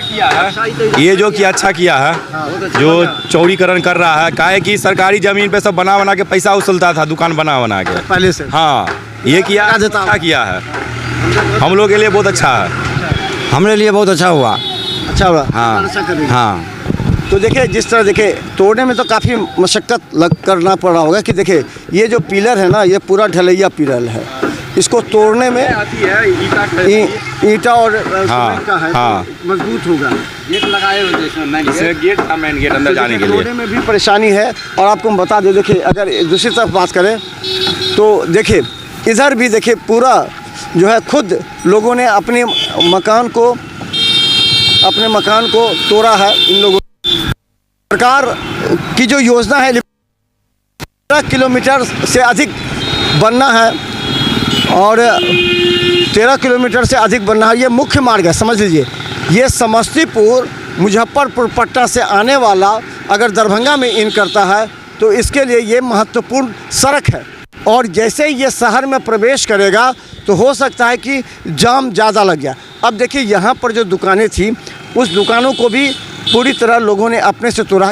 किया है, ये जो किया अच्छा किया है, जो चौड़ीकरण कर रहा है। काहे कि सरकारी ज़मीन पे सब बना बना के पैसा उछलता था, दुकान बना बना के पहले से। हाँ, ये किया अच्छा किया है, हम लोग के लिए बहुत अच्छा है, हमारे लिए बहुत अच्छा हुआ। अच्छा हुआ। हाँ हाँ। तो देखिए जिस तरह देखिए तोड़ने में तो काफ़ी मशक्क़त करना पड़ रहा होगा कि देखिए ये जो पिलर है ना, ये पूरा ढलैया पिलर है, इसको तोड़ने में ईंटा और सीमेंट का है, तो मजबूत होगा। गेट लगाए हुए, गेट था मेन गेट अंदर जाने के लिए। तोड़ने में भी परेशानी है। और आपको हम बता दें, देखिए अगर दूसरी तरफ बात करें तो देखिए इधर भी देखिए पूरा जो है खुद लोगों ने अपने मकान को तोड़ा है। इन लोगों सरकार की जो योजना है 13 किलोमीटर से अधिक बनना है, और 13 किलोमीटर से अधिक बनना है। ये मुख्य मार्ग है, समझ लीजिए। ये समस्तीपुर मुजफ्फरपुर पटना से आने वाला अगर दरभंगा में इन करता है तो इसके लिए ये महत्वपूर्ण सड़क है। और जैसे ही ये शहर में प्रवेश करेगा तो हो सकता है कि जाम ज़्यादा लग जाए। अब देखिए यहाँ पर जो दुकानें थी, उस दुकानों को भी पूरी तरह लोगों ने अपने से तोड़ा।